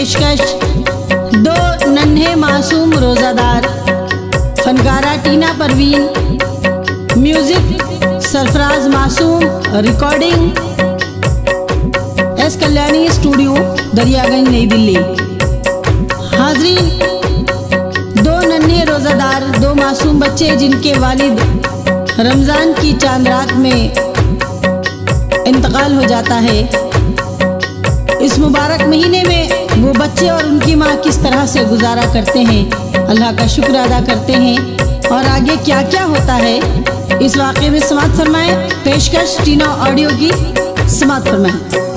पेशकश दो नन्हे मासूम रोज़ादार। फनकारा टीना परवीन, म्यूजिक सरफराज मासूम, recording S Kalyani studio Daryaganj नई दिल्ली। हाज़रीन, दो नन्हे रोज़ादार, दो मासूम बच्चे जिनके वालिद रमज़ान की चांद रात में इंतकाल हो जाता है। इस मुबारक महीने में वो बच्चे और उनकी माँ किस तरह से गुजारा करते हैं, अल्लाह का शुक्र अदा करते हैं और आगे क्या क्या होता है इस वाक़े में समाअत फरमाएं। पेशकश टीना ऑडियो की, समाअत फरमाएं।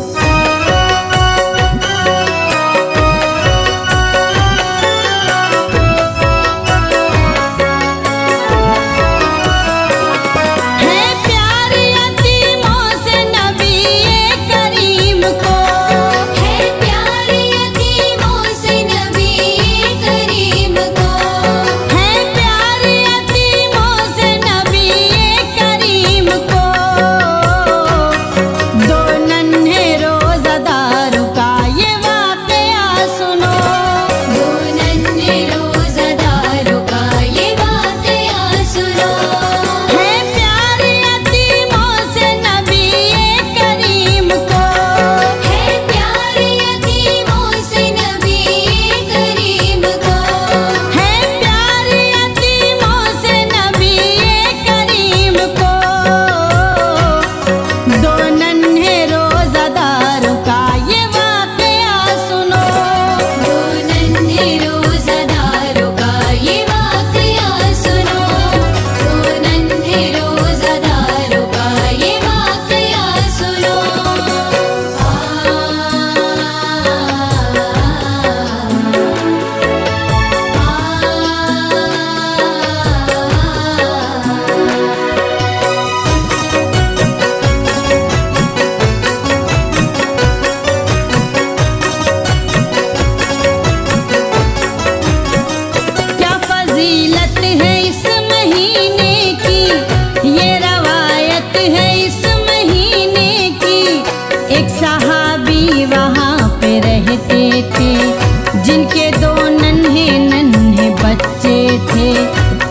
जिनके दो नन्हे नन्हे बच्चे थे,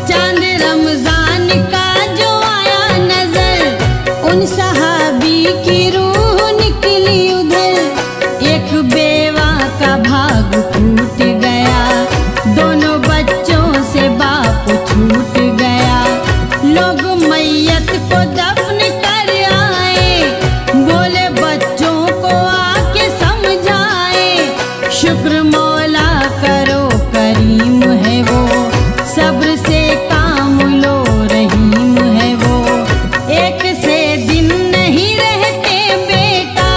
चांद रमजान का जो आया नजर, उन सहाबी की रूह निकली उधर। एक बेवा का भाग टूट गया, दोनों बच्चों से बाप छूट गया। लोग मैयत को दफन कर आए, बोले बच्चों को आके समझाए। शुक्र मौला करो करीम है वो, सब्र से काम लो रहीम है वो। एक से दिन नहीं रहते बेटा,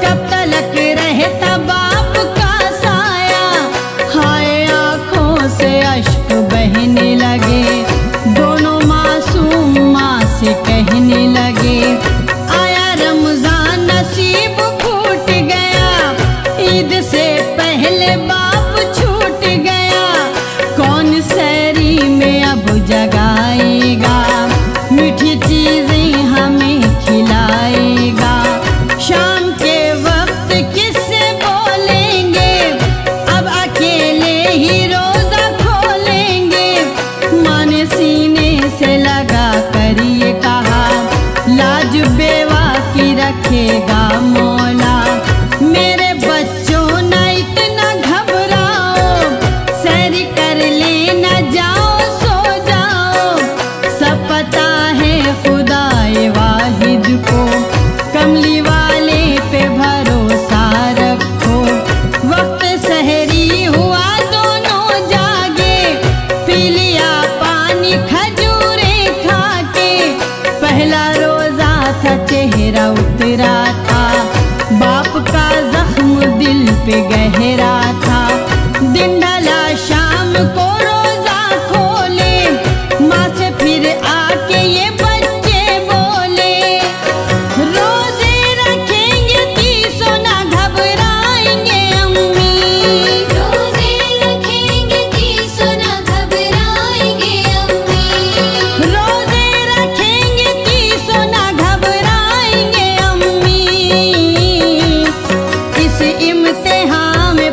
कब तलक रहता बाप का साया। हाय आँखों से अश्क बहने लगे, दोनों मासूम माँ से कहने लगे, आया रमजान नसीब फूट गया, ईद से पहले बाप छूट गया। कौन सैरी में अब जगाएगा, मीठी चीजें हमें खिलाएगा। शाम के वक्त किससे बोलेंगे, अब अकेले ही रोजा खोलेंगे। माँ ने सीने से लगा कर ये कहा, लाज बेवा की रखेगा मौला। मेरे बच्चों ना इतना घबराओ, सैर कर लेना जाओ सो जाओ। सब पता है खुदाए वाहिद को, कमली वाले पे भरोसा रखो। वक्त सहरी हुआ दोनों जागे, पी लिया पानी खजूरें खा के। पहला रोजा था चेहरा उतरा था, बाप का जख्म दिल पे गहरा था। दिन ढला शाम को रोजा खोले, माँ से फिर आके ये बच्चे बोले, रोजे रखेंगे 30 ना घबराएंगे अम्मी। रोजे रखेंगे 30 ना घबराएंगे अम्मी। रोजे रखेंगे 30 ना घबराएंगे अम्मी। इस इम्तिहान में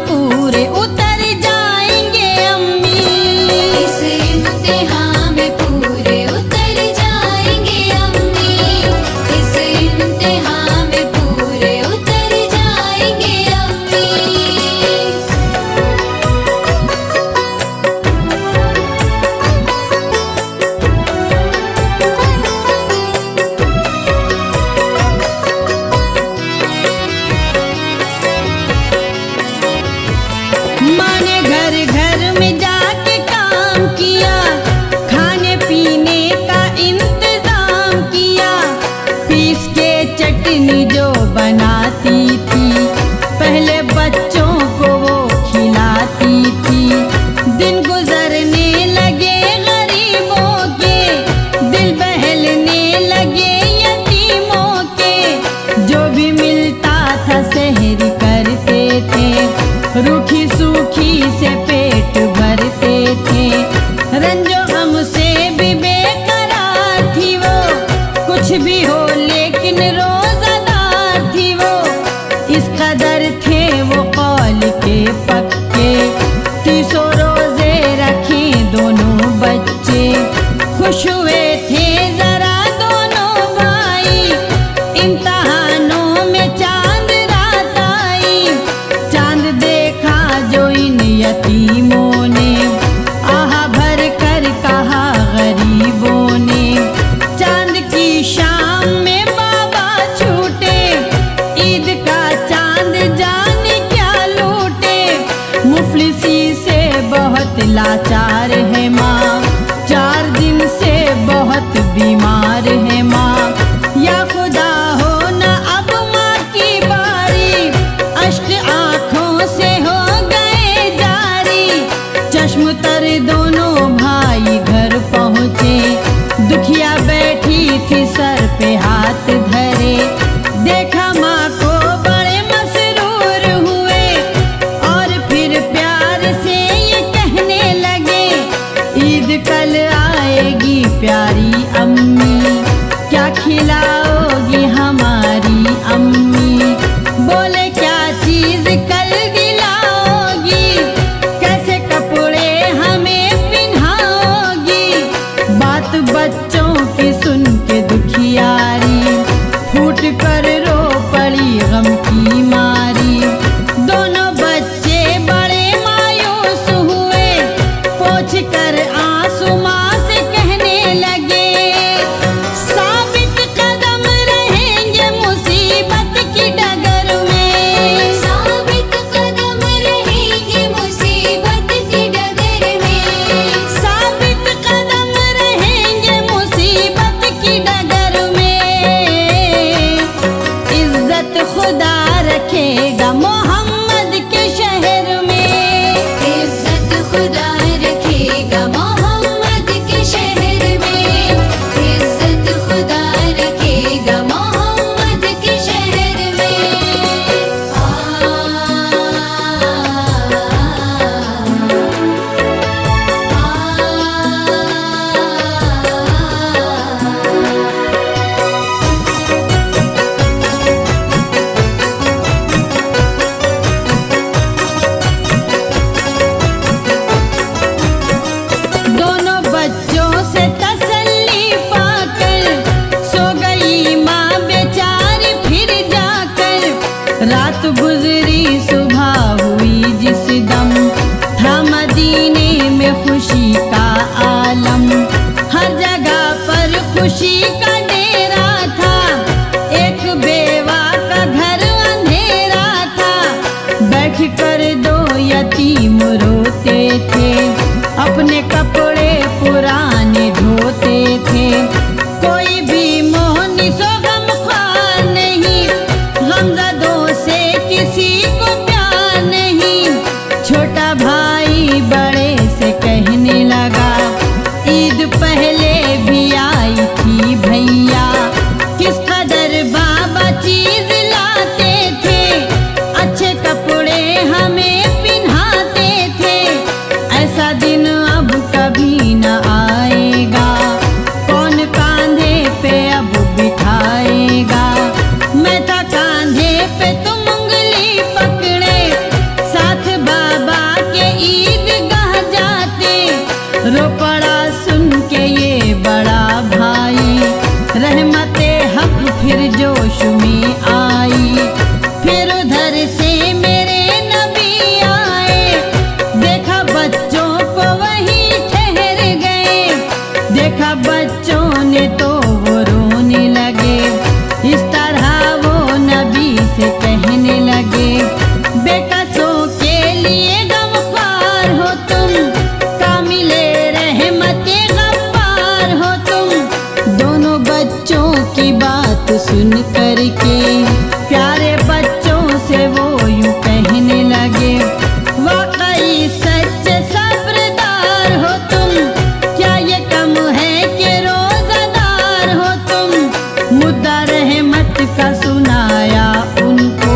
वो कौल के पक्के, 30 रोजे रखे दोनों बच्चे। खुश हुए थे जरा दोनों भाई, इम्तहानों में चांद रात आई। चांद देखा जो इन यतीमों ने, आह भर कर कहा गरीबों ने। चांद की शाम में बाबा छूटे, ईद का चांद जाने क्या लूटे। मुफलिसी से बहुत लाचार है माँ, 4 दिन से बहुत बीमार है माँ। या खुदा हो न अब माँ की बारी, अश्क आँखों से हो गए जारी। चश्म तर दोनों भाई घर पहुँचे, दुखिया बैठी थी सर पे हाथ धरे। देखा माँ को बड़े मसरूर हुए, और फिर प्यार से ये कहने लगे, ईद कल आएगी प्यारी अम्मी, क्या खिलाओगी हमारी अम्मी। बोले क्या चीज कल दिलाओगी, कैसे कपड़े हमें पिन्हाओगी। बात बच्चों की सुन के दुखियारी, फूट कर रो पड़ी गम की मारी। दोनों बच्चे बड़े मायूस हुए, पोंछ कर आंसू माँ से कहने लगे, साबित कदम रहेंगे मुसीबत की डगर में। साबित कदम रहेंगे मुसीबत की डगर में। साबित कदम रहेंगे मुसीबत की डगर में। इज्जत खुदा रखेगा मोहम्मद के शहर में। इज्जत खुदा रखेगा मोहम्मद के शहर में। इज्जत खुदा रखेगा मोहम्मद के शहर में। दोनों बच्चों से तसल्ली पाकर सो गई माँ बेचारी फिर जाकर। रात गुजरी सुबह हुई जिस दम, था मदीने में खुशी का आलम। हर जगह पर खुशी का डेरा था, एक बेवा का घर अंधेरा था। बैठ कर 2 यतीम रोते थे, अपने कपड़े पुराने धोते थे। कोई भी मोहनी सो गमख्वार नहीं, गमज़दों से किसी को प्यार नहीं। छोटा भाई बड़े से कहने लगा, ईद पहले भी आई थी भैया, किस कदर बाबा चीज लाते थे। अच्छे कपड़े हमें पिन्हाते थे, ऐसा दिन अब कभी न आएगा। कौन कांधे पे अब बिठाएगा। मैं था कांधे पे तुम उंगली पकड़े, साथ बाबा के ईदगाह जाते। रो पड़ा सुन के ये बड़ा भाई, रहमते हक फिर जोश में आई। फिर उधर से मेरे नबी आए, देखा बच्चों को वहीं ठहर गए। देखा बच्चों ने तो वो रोने लगे, इस तरह वो नबी से कहने लगे, बेकसों के लिए गमख्वार हो तुम, कामिले रहमते गफ्फार हो तुम। दोनों बच्चों की बात सुन करके प्यारे बच्चों से वो यूं कहने लगे, वाकई सच्चे सब्रदार हो तुम, क्या ये कम है कि रोज़ादार हो तुम। मुद्दा रहमत का सुनाया उनको,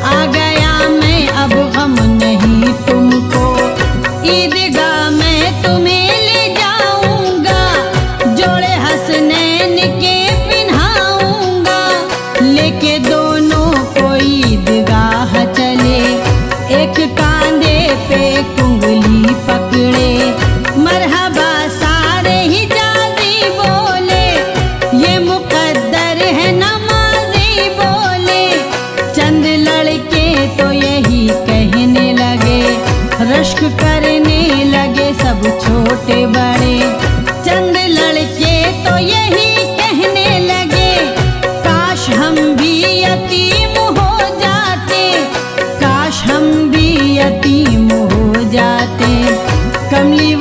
आ गया मैं अब गम नहीं तुमको। ईदगाह में तुम्हें ले जाऊंगा, जोड़े हसनैन के पिन्हाऊंगा। लेके दोनों को ईदगाह चले, कमली